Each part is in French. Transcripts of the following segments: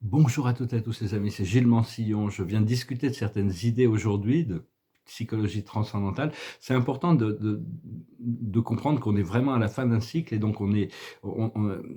Bonjour à toutes et à tous les amis, c'est Gilles Mansillon. Je viens discuter de certaines idées aujourd'hui de psychologie transcendantale. C'est important de comprendre qu'on est vraiment à la fin d'un cycle et donc il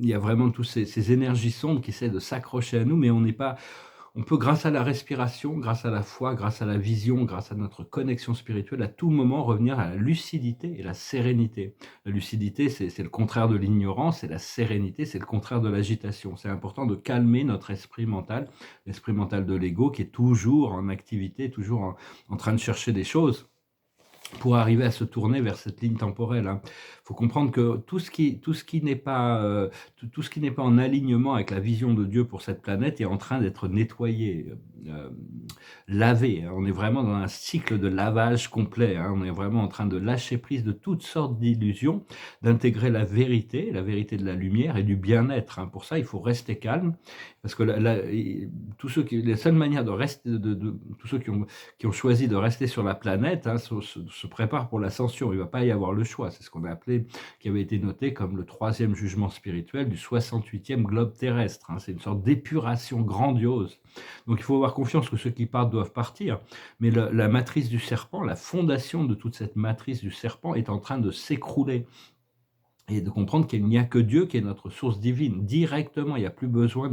y a vraiment tous ces énergies sombres qui essaient de s'accrocher à nous, mais on peut, grâce à la respiration, grâce à la foi, grâce à la vision, grâce à notre connexion spirituelle, à tout moment revenir à la lucidité et la sérénité. La lucidité, c'est le contraire de l'ignorance, et la sérénité, c'est le contraire de l'agitation. C'est important de calmer notre l'esprit mental de l'ego qui est toujours en activité, toujours en train de chercher des choses pour arriver à se tourner vers cette ligne temporelle, hein. Faut comprendre que tout ce qui n'est pas, tout ce qui n'est pas en alignement avec la vision de Dieu pour cette planète est en train d'être nettoyé, lavé, hein. On est vraiment dans un cycle de lavage complet, hein. On est vraiment en train de lâcher prise de toutes sortes d'illusions, d'intégrer la vérité de la lumière et du bien-être, hein. Pour ça, il faut rester calme parce que la seule manière de rester de tous ceux qui ont choisi de rester sur la planète, hein, se préparent pour l'ascension. Il ne va pas y avoir le choix. C'est ce qu'on a appelé, qui avait été noté comme le troisième jugement spirituel du 68e globe terrestre, hein. C'est une sorte d'épuration grandiose. Donc il faut avoir confiance que ceux qui partent doivent partir. Mais la matrice du serpent, la fondation de toute cette matrice du serpent est en train de s'écrouler. Et de comprendre qu'il n'y a que Dieu qui est notre source divine, directement. Il n'y a plus besoin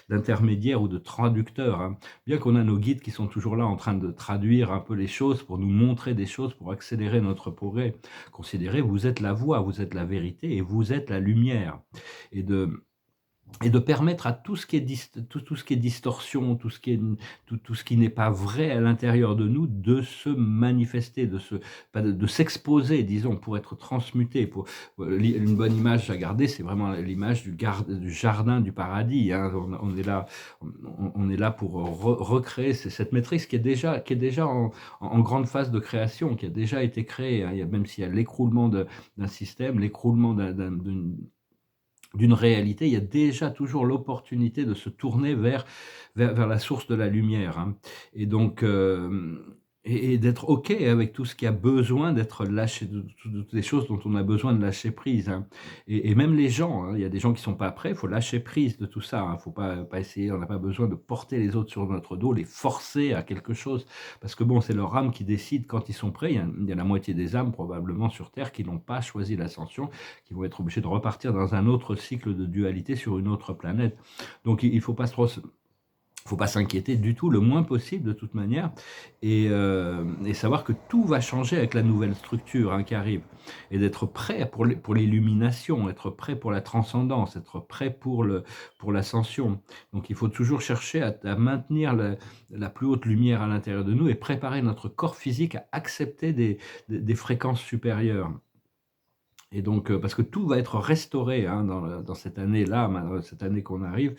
d'intermédiaires ou de traducteurs, hein. Bien qu'on a nos guides qui sont toujours là en train de traduire un peu les choses, pour nous montrer des choses, pour accélérer notre progrès. Considérez, vous êtes la voie, vous êtes la vérité et vous êtes la lumière. Et de permettre à tout ce qui est distorsion, tout ce qui n'est pas vrai à l'intérieur de nous, de se manifester, de s'exposer, disons, pour être transmuté. Une bonne image à garder, c'est vraiment l'image du jardin du paradis, hein. On est là pour recréer cette matrice qui est déjà en grande phase de création, qui a déjà été créée, hein. Même s'il y a l'écroulement d'un système, l'écroulement d'une réalité, il y a déjà toujours l'opportunité de se tourner vers la source de la lumière, hein. Et donc, et d'être OK avec tout ce qui a besoin d'être lâché, de toutes les choses dont on a besoin de lâcher prise, hein. Et même les gens, hein, il y a des gens qui sont pas prêts, il faut lâcher prise de tout ça, hein. Faut pas essayer, on n'a pas besoin de porter les autres sur notre dos, les forcer à quelque chose. Parce que bon, c'est leur âme qui décide quand ils sont prêts. Il y a la moitié des âmes probablement sur terre qui n'ont pas choisi l'ascension, qui vont être obligés de repartir dans un autre cycle de dualité sur une autre planète. Donc il faut pas s'inquiéter du tout, le moins possible de toute manière, et savoir que tout va changer avec la nouvelle structure, hein, qui arrive, et d'être prêt pour l'illumination, être prêt pour la transcendance, être prêt pour l'ascension. Donc il faut toujours chercher à maintenir la plus haute lumière à l'intérieur de nous et préparer notre corps physique à accepter des fréquences supérieures. Et donc, parce que tout va être restauré, hein, dans cette année-là, cette année qu'on arrive,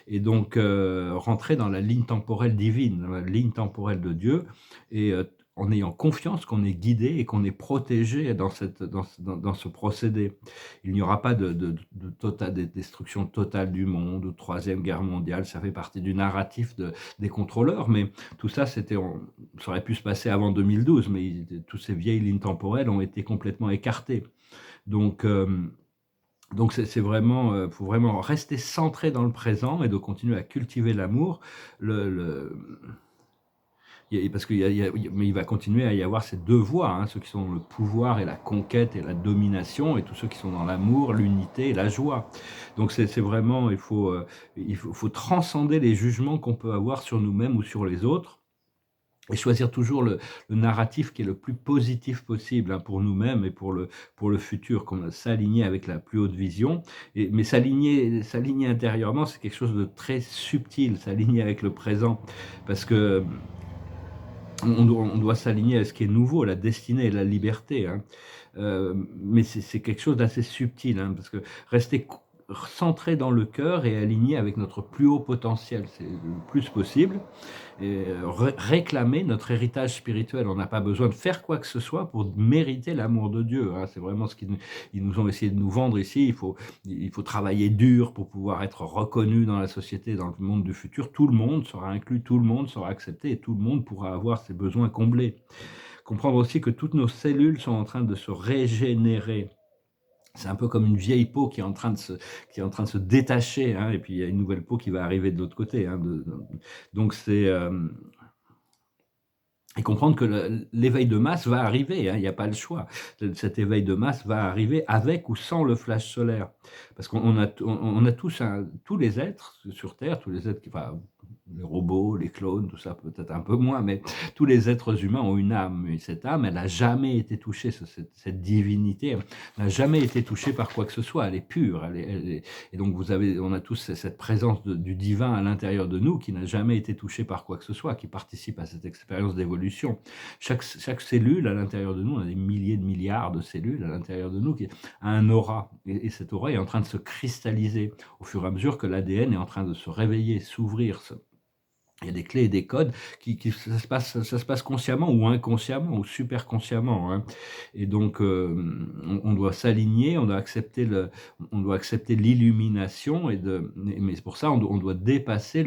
et donc rentrer dans la ligne temporelle divine, dans la ligne temporelle de Dieu, et en ayant confiance qu'on est guidé et qu'on est protégé dans ce procédé. Il n'y aura pas de destruction totale du monde ou de troisième guerre mondiale. Ça fait partie du narratif des contrôleurs, mais tout ça, ça aurait pu se passer avant 2012, mais toutes ces vieilles lignes temporelles ont été complètement écartées. Donc, c'est vraiment, faut vraiment rester centré dans le présent et de continuer à cultiver l'amour. Le Parce mais il va continuer à y avoir ces 2 voies, hein, ceux qui sont dans le pouvoir et la conquête et la domination, et tous ceux qui sont dans l'amour, l'unité et la joie. Donc c'est vraiment, faut transcender les jugements qu'on peut avoir sur nous-mêmes ou sur les autres, et choisir toujours le narratif qui est le plus positif possible, hein, pour nous-mêmes et pour le futur, s'aligner avec la plus haute vision. Mais s'aligner intérieurement, c'est quelque chose de très subtil, s'aligner avec le présent, parce que on doit s'aligner à ce qui est nouveau, la destinée et la liberté, hein. Mais c'est quelque chose d'assez subtil, hein, parce que rester centré dans le cœur et aligné avec notre plus haut potentiel, c'est le plus possible, et réclamer notre héritage spirituel. On n'a pas besoin de faire quoi que ce soit pour mériter l'amour de Dieu, hein. C'est vraiment ce ils nous ont essayé de nous vendre ici. Il faut travailler dur pour pouvoir être reconnu dans la société, dans le monde du futur. Tout le monde sera inclus, tout le monde sera accepté et tout le monde pourra avoir ses besoins comblés. Comprendre aussi que toutes nos cellules sont en train de se régénérer. C'est un peu comme une vieille peau qui est en train de se détacher, hein, et puis il y a une nouvelle peau qui va arriver de l'autre côté, hein, donc c'est, et comprendre que l'éveil de masse va arriver, hein, il y a pas le choix. Cet éveil de masse va arriver avec ou sans le flash solaire. Parce qu'on a tous tous les êtres sur terre, tous les êtres enfin, les robots, les clones, tout ça peut-être un peu moins, mais tous les êtres humains ont une âme, et cette âme, elle n'a jamais été touchée, cette divinité, elle n'a jamais été touchée par quoi que ce soit, elle est pure, et donc on a tous cette présence du divin à l'intérieur de nous qui n'a jamais été touchée par quoi que ce soit, qui participe à cette expérience d'évolution. Chaque cellule à l'intérieur de nous, on a des milliers de milliards de cellules à l'intérieur de nous qui a un aura, et cette aura est en train de se cristalliser au fur et à mesure que l'ADN est en train de se réveiller, s'ouvrir. Il y a des clés et des codes ça se passe consciemment ou inconsciemment ou super consciemment, hein, et donc on doit s'aligner, on doit accepter l'illumination, mais c'est pour ça on doit dépasser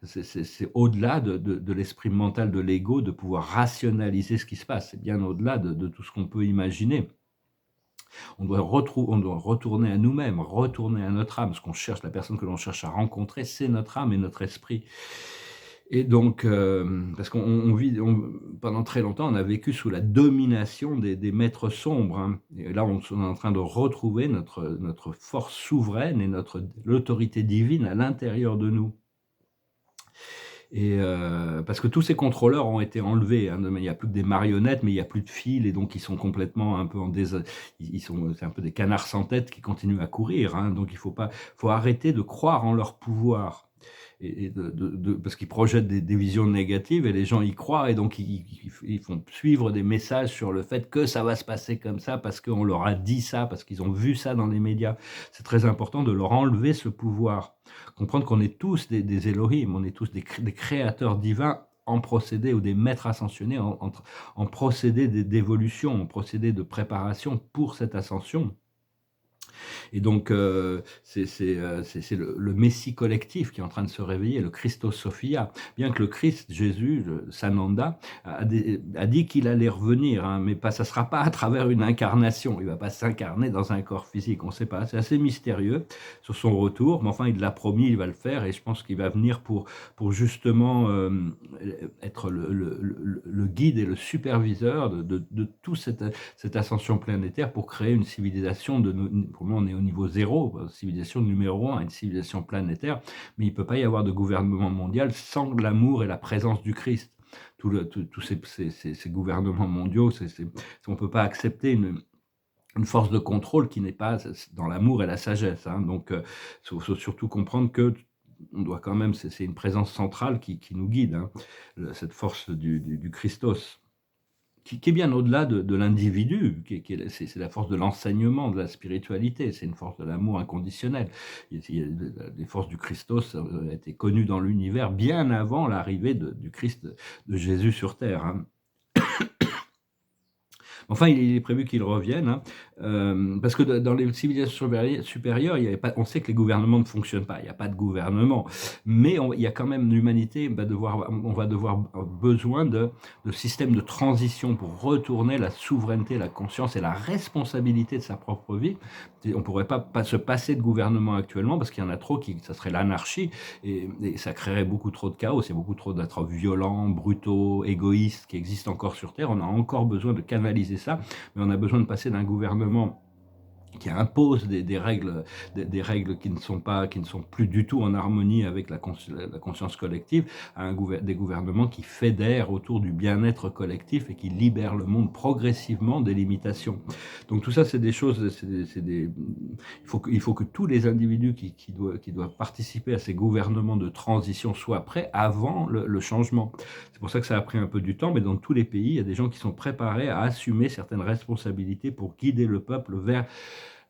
c'est au-delà de l'esprit mental de l'ego de pouvoir rationaliser ce qui se passe. C'est bien au-delà de tout ce qu'on peut imaginer. On doit retourner à nous-mêmes, retourner à notre âme. Ce qu'on cherche, la personne que l'on cherche à rencontrer, c'est notre âme et notre esprit. Et donc, parce qu'on vit, pendant très longtemps, on a vécu sous la domination des maîtres sombres, hein. Et là, on est en train de retrouver notre force souveraine et l'autorité divine à l'intérieur de nous. Et parce que tous ces contrôleurs ont été enlevés, hein, il n'y a plus que des marionnettes, mais il n'y a plus de fils, et donc ils sont complètement un peu c'est un peu des canards sans tête qui continuent à courir, hein. Donc faut arrêter de croire en leur pouvoir, et parce qu'ils projettent des visions négatives, et les gens y croient, et donc ils font suivre des messages sur le fait que ça va se passer comme ça parce qu'on leur a dit ça, parce qu'ils ont vu ça dans les médias. C'est très important de leur enlever ce pouvoir. Comprendre qu'on est tous des Elohim, on est tous des créateurs divins en procédé, ou des maîtres ascensionnés en procédé d'évolution, en procédé de préparation pour cette ascension. Et donc, c'est le Messie collectif qui est en train de se réveiller, le Christos Sophia. Bien que le Christ, Jésus, Sananda, a dit qu'il allait revenir, hein, mais ça ne sera pas à travers une incarnation. Il ne va pas s'incarner dans un corps physique, on ne sait pas. C'est assez mystérieux sur son retour, mais enfin, il l'a promis, il va le faire, et je pense qu'il va venir pour justement être le guide et le superviseur de toute cette ascension planétaire, pour créer une civilisation pour moi on est au niveau 0, civilisation numéro 1, une civilisation planétaire, mais il ne peut pas y avoir de gouvernement mondial sans l'amour et la présence du Christ. Tous ces gouvernements mondiaux, on ne peut pas accepter une force de contrôle qui n'est pas dans l'amour et la sagesse, hein. Donc il faut surtout comprendre que on doit quand même, c'est une présence centrale qui nous guide, hein, cette force du Christos, qui est bien au-delà de l'individu, c'est la force de l'enseignement, de la spiritualité, c'est une force de l'amour inconditionnel. Les forces du Christos ont été connues dans l'univers bien avant l'arrivée du Christ, de Jésus sur terre, hein. Enfin, il est prévu qu'il revienne, hein, parce que dans les civilisations supérieures, il y avait pas, on sait que les gouvernements ne fonctionnent pas, il n'y a pas de gouvernement, mais il y a quand même, l'humanité on va devoir besoin de systèmes de transition pour retourner la souveraineté, la conscience et la responsabilité de sa propre vie. On ne pourrait pas se passer de gouvernement actuellement, parce qu'il y en a trop, ça serait l'anarchie, et ça créerait beaucoup trop de chaos. Il y a beaucoup trop d'êtres violents, brutaux, égoïstes qui existent encore sur Terre. On a encore besoin de canaliser ça, mais on a besoin de passer d'un gouvernement qui impose des règles qui ne sont plus du tout en harmonie avec la conscience collective, à des gouvernements qui fédèrent autour du bien-être collectif et qui libèrent le monde progressivement des limitations. Donc tout ça, c'est des choses, il faut que tous les individus qui doivent participer à ces gouvernements de transition soient prêts avant le changement. C'est pour ça que ça a pris un peu du temps, mais dans tous les pays, il y a des gens qui sont préparés à assumer certaines responsabilités pour guider le peuple vers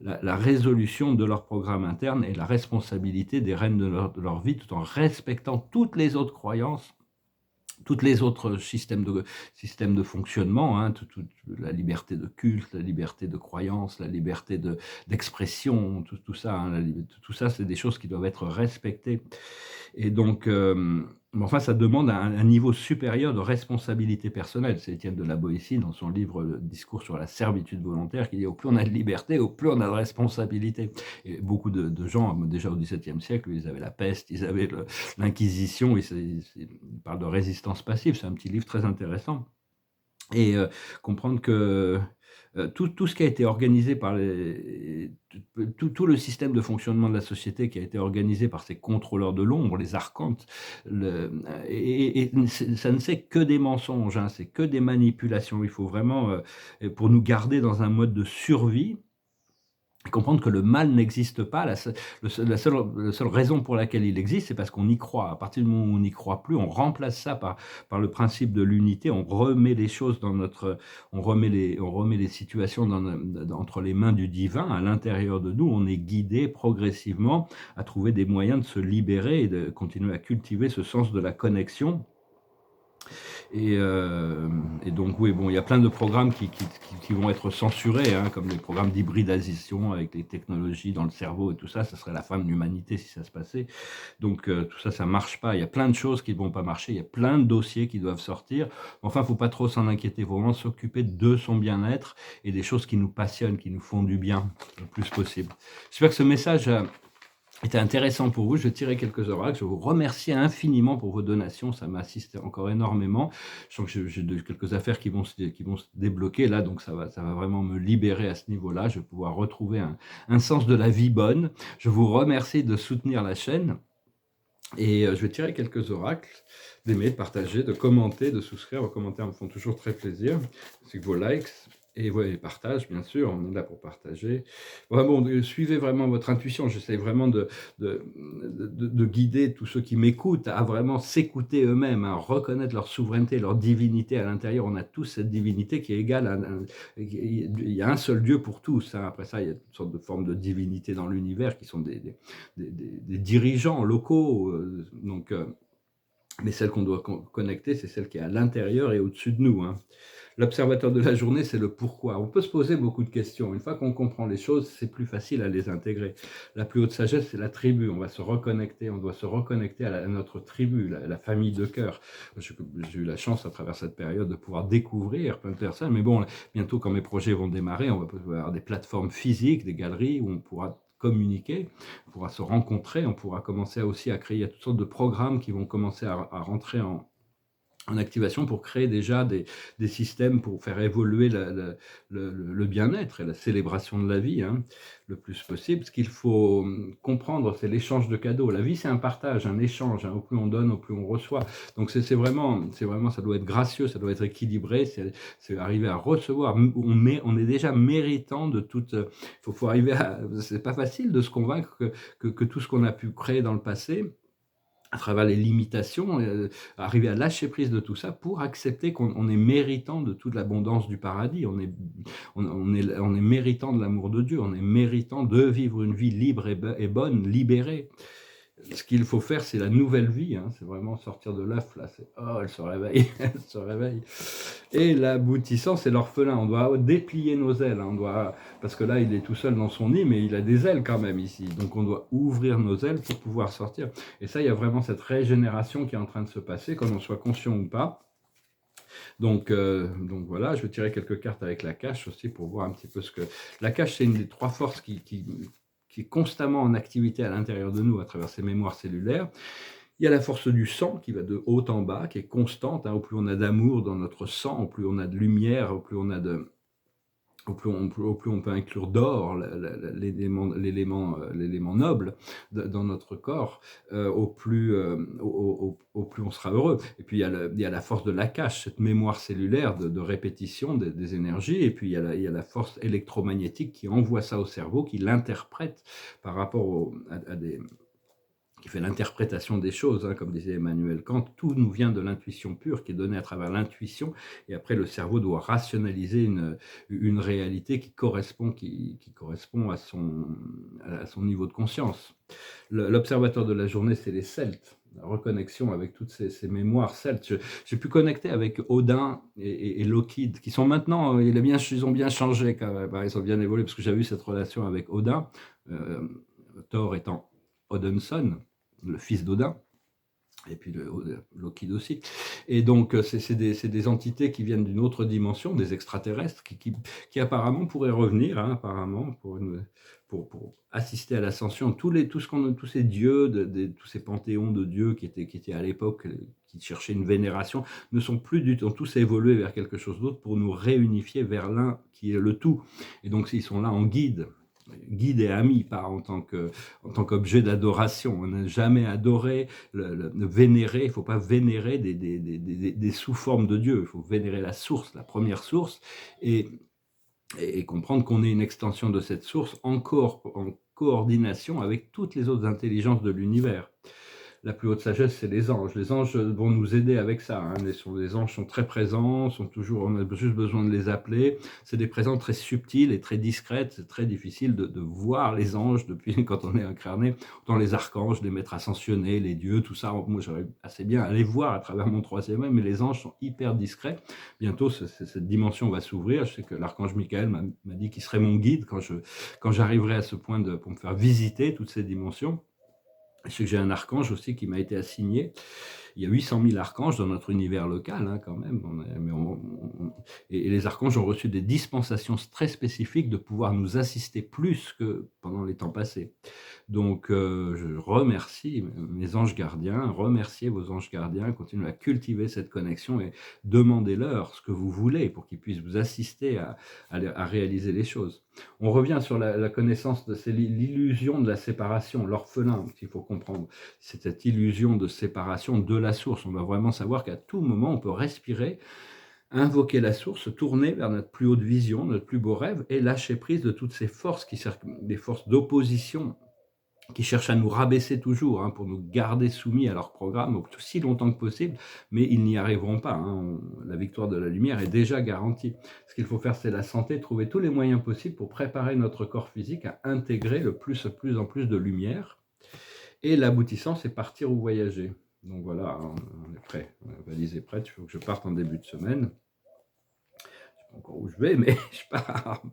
la résolution de leur programme interne et la responsabilité des rênes de leur vie, tout en respectant toutes les autres croyances, toutes les autres systèmes de fonctionnement, hein, la liberté de culte, la liberté de croyance, la liberté d'expression, tout ça, hein, tout ça, c'est des choses qui doivent être respectées. Et donc, Mais enfin, ça demande un niveau supérieur de responsabilité personnelle. C'est Étienne de la Boétie, dans son livre Le discours sur la servitude volontaire, qui dit: «Au plus on a de liberté, au plus on a de responsabilité». Et beaucoup de gens, déjà au XVIIe siècle, ils avaient la peste, ils avaient l'inquisition, ils parlent de résistance passive. C'est un petit livre très intéressant. Et comprendre que, tout ce qui a été organisé par les tout le système de fonctionnement de la société qui a été organisé par ces contrôleurs de l'ombre, les archontes, ça ne c'est que des mensonges, hein, c'est que des manipulations. Il faut vraiment, pour nous garder dans un mode de survie, comprendre que le mal n'existe pas. La seule raison pour laquelle il existe, c'est parce qu'on y croit. À partir du moment où on n'y croit plus, on remplace ça par le principe de l'unité. On remet les choses on remet les situations entre les mains du divin, à l'intérieur de nous. On est guidé progressivement à trouver des moyens de se libérer et de continuer à cultiver ce sens de la connexion. Et donc oui, bon, il y a plein de programmes qui vont être censurés, hein, comme les programmes d'hybridation avec les technologies dans le cerveau et tout ça. Ça serait la fin de l'humanité si ça se passait. Donc tout ça, ça marche pas. Il y a plein de choses qui ne vont pas marcher. Il y a plein de dossiers qui doivent sortir. Enfin, faut pas trop s'en inquiéter. Il faut vraiment s'occuper de son bien-être et des choses qui nous passionnent, qui nous font du bien le plus possible. J'espère que ce message était intéressant pour vous. Je tirais quelques oracles. Je vous remercie infiniment pour vos donations. Ça m'assiste encore énormément. Je sens que j'ai quelques affaires qui vont se débloquer là, donc ça va vraiment me libérer à ce niveau-là. Je vais pouvoir retrouver un sens de la vie bonne. Je vous remercie de soutenir la chaîne. Et je vais tirer quelques oracles, d'aimer, de partager, de commenter, de souscrire. Vos commentaires me font toujours très plaisir. C'est que vos likes et vos partages, bien sûr, on est là pour partager. Ouais, bon, suivez vraiment votre intuition. J'essaie vraiment de guider tous ceux qui m'écoutent à vraiment s'écouter eux-mêmes, à reconnaître leur souveraineté, leur divinité à l'intérieur. On a tous cette divinité qui est égale à il y a un seul Dieu pour tous, hein. Après ça, il y a toutes sortes de formes de divinité dans l'univers qui sont des dirigeants locaux. Mais celle qu'on doit connecter, c'est celle qui est à l'intérieur et au-dessus de nous, hein. L'observateur de la journée, c'est le pourquoi. On peut se poser beaucoup de questions. Une fois qu'on comprend les choses, c'est plus facile à les intégrer. La plus haute sagesse, c'est la tribu. On va se reconnecter, on doit se reconnecter à notre tribu, la famille de cœur. J'ai eu la chance, à travers cette période, de pouvoir découvrir plein de personnes. Mais bon, bientôt, quand mes projets vont démarrer, on va pouvoir avoir des plateformes physiques, des galeries où on pourra communiquer, on pourra se rencontrer, on pourra commencer aussi à créer toutes sortes de programmes qui vont commencer à rentrer en activation pour créer déjà des systèmes pour faire évoluer le bien-être et la célébration de la vie, hein, le plus possible. Ce qu'il faut comprendre, c'est l'échange de cadeaux. La vie, c'est un partage, un échange, hein. Au plus on donne, au plus on reçoit. Donc c'est vraiment, ça doit être gracieux, ça doit être équilibré, c'est arriver à recevoir. On est déjà méritant de toute... Il faut arriver à... C'est pas facile de se convaincre que tout ce qu'on a pu créer dans le passé, à travers les limitations, arriver à lâcher prise de tout ça pour accepter qu'on est méritant de toute l'abondance du paradis. On est méritant de l'amour de Dieu, on est méritant de vivre une vie libre et bonne, libérée. Ce qu'il faut faire, c'est la nouvelle vie, hein, c'est vraiment sortir de l'œuf, là, c'est « oh, elle se réveille, elle se réveille ». Et l'aboutissant, c'est l'orphelin. On doit déplier nos ailes, hein, parce que là, il est tout seul dans son nid, mais il a des ailes quand même ici. Donc on doit ouvrir nos ailes pour pouvoir sortir. Et ça, il y a vraiment cette régénération qui est en train de se passer, qu'on en soit conscient ou pas. Donc voilà, je vais tirer quelques cartes avec la cache aussi pour voir un petit peu ce que... La cache, c'est une des trois forces qui est constamment en activité à l'intérieur de nous à travers ces mémoires cellulaires. Il y a la force du sang qui va de haut en bas, qui est constante, hein. Au plus on a d'amour dans notre sang, au plus on a de lumière, au plus on peut inclure d'or, l'élément noble dans notre corps, au plus on sera heureux. Et puis il y a la force de l'Akash, cette mémoire cellulaire de répétition des énergies, et puis il y a la force électromagnétique qui envoie ça au cerveau, qui l'interprète par rapport qui fait l'interprétation des choses, hein, comme disait Emmanuel Kant. Tout nous vient de l'intuition pure qui est donnée à travers l'intuition, et après le cerveau doit rationaliser une réalité qui correspond à son niveau de conscience. L'observateur de la journée, c'est les Celtes, la reconnexion avec toutes ces mémoires celtes. J'ai pu connecter avec Odin et Loki, qui sont maintenant, ils ont bien changé quand même, ils ont bien évolué, parce que j'ai eu cette relation avec Odin, Thor étant Odinson, le fils d'Odin, et puis Lockheed aussi. Et donc, c'est des entités qui viennent d'une autre dimension, des extraterrestres, qui apparemment pourraient revenir, hein, apparemment, pour assister à l'ascension. Tous ces dieux, tous ces panthéons de dieux qui étaient à l'époque, qui cherchaient une vénération, ne sont plus du tout, ont tous évolué vers quelque chose d'autre pour nous réunifier vers l'un qui est le tout. Et donc, ils sont là en guide et ami, pas en tant qu'objet d'adoration. On n'a jamais adoré, vénérer. Il ne faut pas vénérer des sous-formes de Dieu. Il faut vénérer la source, la première source, et, et comprendre qu'on est une extension de cette source encore en coordination avec toutes les autres intelligences de l'univers. La plus haute sagesse, c'est les anges. Les anges vont nous aider avec ça, hein. Les anges sont très présents, on a juste besoin de les appeler. C'est des présences très subtiles et très discrètes. C'est très difficile de voir les anges depuis quand on est incarné. Autant les archanges, les maîtres ascensionnés, les dieux, tout ça, moi j'arrive assez bien à les voir à travers mon troisième œil, mais les anges sont hyper discrets. Bientôt, cette dimension va s'ouvrir. Je sais que l'archange Michael m'a dit qu'il serait mon guide quand j'arriverai à ce point pour me faire visiter toutes ces dimensions. Je sais que j'ai un archange aussi qui m'a été assigné. Il y a 800 000 archanges dans notre univers local, hein, quand même. Et les archanges ont reçu des dispensations très spécifiques de pouvoir nous assister plus que pendant les temps passés. Donc, je remercie mes anges gardiens, remerciez vos anges gardiens, continuez à cultiver cette connexion et demandez-leur ce que vous voulez pour qu'ils puissent vous assister à réaliser les choses. On revient sur la connaissance c'est l'illusion de la séparation, l'orphelin qu'il faut comprendre. C'est cette illusion de séparation de la source. On doit vraiment savoir qu'à tout moment, on peut respirer, invoquer la source, se tourner vers notre plus haute vision, notre plus beau rêve, et lâcher prise de toutes ces forces des forces d'opposition qui cherchent à nous rabaisser toujours, hein, pour nous garder soumis à leur programme aussi longtemps que possible, mais ils n'y arriveront pas, hein. La victoire de la lumière est déjà garantie. Ce qu'il faut faire, c'est la santé, trouver tous les moyens possibles pour préparer notre corps physique à intégrer plus en plus de lumière. Et l'aboutissant, c'est partir ou voyager. Donc voilà, on est prêt, la valise est prête, il faut que je parte en début de semaine. Je ne sais pas encore où je vais, mais je pars.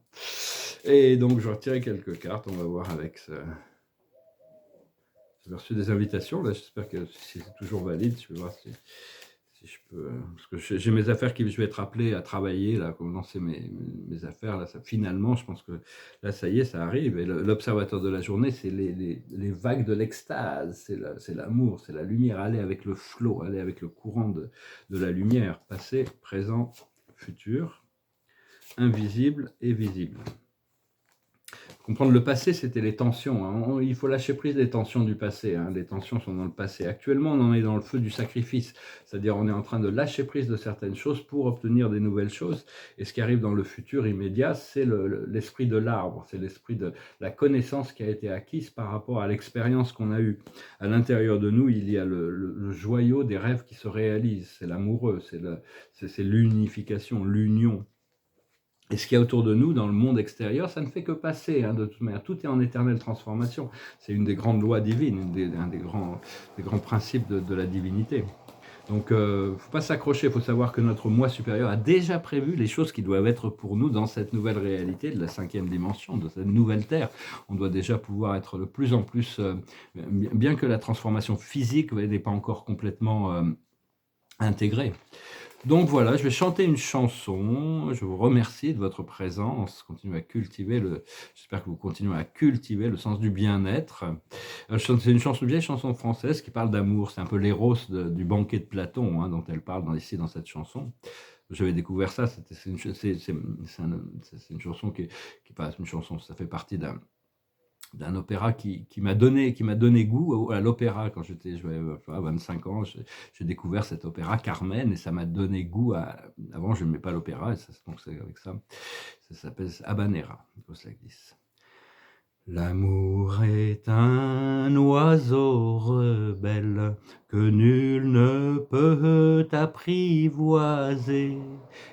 Et donc je vais retirer quelques cartes, on va voir avec ça. J'ai reçu des invitations, là, j'espère que si c'est toujours valide, je vais voir si je peux... Parce que j'ai mes affaires je vais être appelé à travailler, là, pour lancer mes affaires, là, finalement, je pense que là, ça y est, ça arrive, et l'observateur de la journée, c'est les vagues de l'extase, c'est l'amour, c'est la lumière, aller avec le flot, aller avec le courant de la lumière, passé, présent, futur, invisible et visible. Comprendre le passé, c'était les tensions, hein. Il faut lâcher prise des tensions du passé, hein. Les tensions sont dans le passé. Actuellement, on en est dans le feu du sacrifice, c'est-à-dire on est en train de lâcher prise de certaines choses pour obtenir des nouvelles choses. Et ce qui arrive dans le futur immédiat, c'est l'esprit de l'arbre, c'est l'esprit de la connaissance qui a été acquise par rapport à l'expérience qu'on a eue. À l'intérieur de nous, il y a le joyau des rêves qui se réalisent, c'est l'amoureux, c'est l'unification, l'union. Et ce qu'il y a autour de nous, dans le monde extérieur, ça ne fait que passer, hein, de toute manière. Tout est en éternelle transformation. C'est une des grandes lois divines, un des grands principes de la divinité. Donc, il ne faut pas s'accrocher, il faut savoir que notre moi supérieur a déjà prévu les choses qui doivent être pour nous dans cette nouvelle réalité de la 5e dimension, de cette nouvelle Terre. On doit déjà pouvoir être de plus en plus, bien que la transformation physique n'est pas encore complètement intégrée. Donc voilà, je vais chanter une chanson. Je vous remercie de votre présence. Continuez à cultiver j'espère que vous continuez à cultiver le sens du bien-être. C'est une vieille chanson française qui parle d'amour. C'est un peu l'éros du banquet de Platon, hein, dont elle parle ici dans cette chanson. J'avais découvert ça. C'est une chanson qui passe, une chanson. Ça fait partie d'un opéra qui m'a donné goût à l'opéra. Quand j'avais 25 ans, j'ai découvert cet opéra Carmen, et ça m'a donné goût avant je n'aimais pas l'opéra, donc c'est avec ça. Ça s'appelle Habanera, Gosselin. L'amour est un oiseau rebelle que nul ne peut apprivoiser,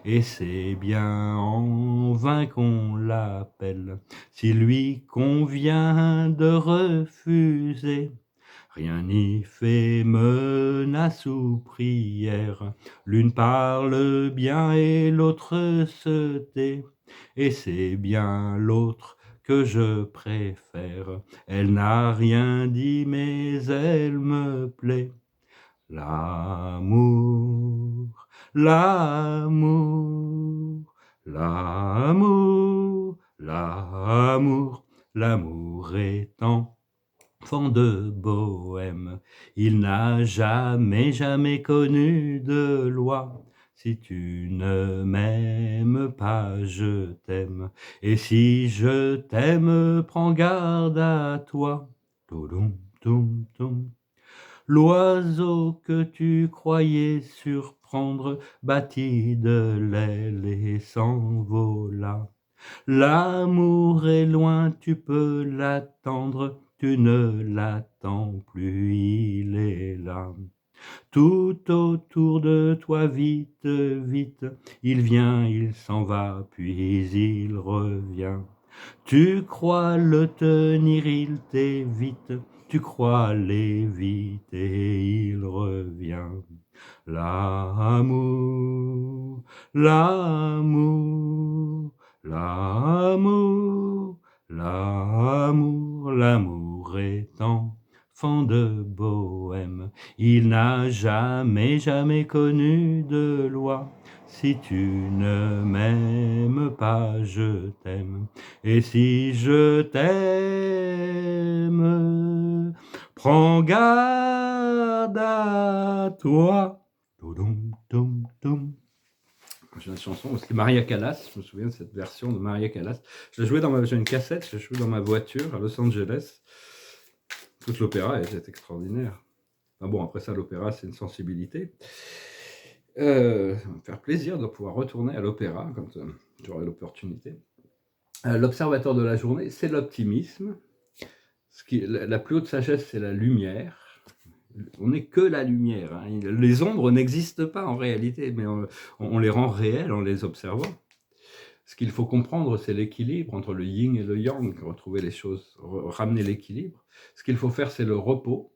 et c'est bien en vain qu'on l'appelle, s'il lui convient de refuser. Rien n'y fait menace ou prière, l'une parle bien et l'autre se tait, et c'est bien l'autre que je préfère. Elle n'a rien dit, mais elle me plaît. L'amour, l'amour, l'amour, l'amour, l'amour est enfant de bohème. Il n'a jamais, jamais connu de loi. Si tu ne m'aimes pas, je t'aime. Et si je t'aime, prends garde à toi. Toudoum, toum, toum. L'oiseau que tu croyais surprendre battit de l'aile et s'envola. L'amour est loin, tu peux l'attendre, tu ne l'attends plus, il est là. Tout autour de toi, vite, vite, il vient, il s'en va, puis il revient. Tu crois le tenir, il t'évite, tu crois l'éviter, il revient. L'amour, l'amour, l'amour, l'amour, l'amour est enfant de bohème. Il n'a jamais, jamais connu de loi. Si tu ne m'aimes pas, je t'aime. Et si je t'aime, prends garde à toi. Toudoum, toum, toum. J'ai une chanson aussi, Maria Callas, je me souviens de cette version de Maria Callas. Je la jouais j'ai une cassette, je la jouais dans ma voiture à Los Angeles. Toute l'opéra était extraordinaire. Enfin bon, après ça, l'opéra, c'est une sensibilité. Ça va me faire plaisir de pouvoir retourner à l'opéra quand j'aurai l'opportunité. L'observateur de la journée, c'est l'optimisme. La plus haute sagesse, c'est la lumière. On n'est que la lumière. Hein. Les ombres n'existent pas en réalité, mais on les rend réelles en les observant. Ce qu'il faut comprendre, c'est l'équilibre entre le yin et le yang, retrouver les choses, ramener l'équilibre. Ce qu'il faut faire, c'est le repos.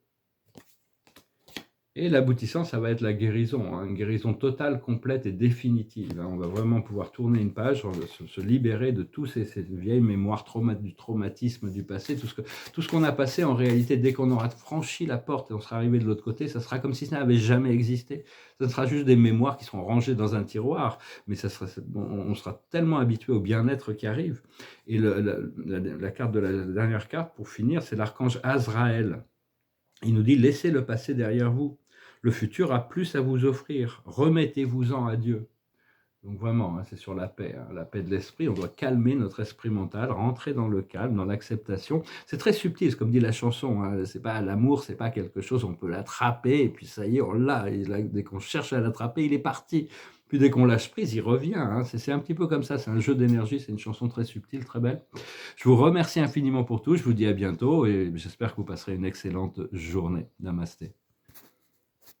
Et l'aboutissant, ça va être la guérison, hein, une guérison totale, complète et définitive. Hein. On va vraiment pouvoir tourner une page, se libérer de tous ces vieilles mémoires du traumatisme du passé, tout ce qu'on a passé en réalité, dès qu'on aura franchi la porte et on sera arrivé de l'autre côté, ça sera comme si ça n'avait jamais existé. Ça sera juste des mémoires qui seront rangées dans un tiroir, mais on sera tellement habitué au bien-être qui arrive. Et la carte de la dernière carte, pour finir, c'est l'archange Azraël. Il nous dit « Laissez le passé derrière vous. Le futur a plus à vous offrir. Remettez-vous-en à Dieu. » Donc vraiment, hein, c'est sur la paix de l'esprit. On doit calmer notre esprit mental, rentrer dans le calme, dans l'acceptation. C'est très subtil, comme dit la chanson. Hein. C'est pas l'amour, c'est pas quelque chose, on peut l'attraper et puis ça y est, on l'a. Dès qu'on cherche à l'attraper, il est parti. Puis dès qu'on lâche prise, il revient. Hein. C'est un petit peu comme ça, c'est un jeu d'énergie, c'est une chanson très subtile, très belle. Je vous remercie infiniment pour tout, je vous dis à bientôt et j'espère que vous passerez une excellente journée. Namasté.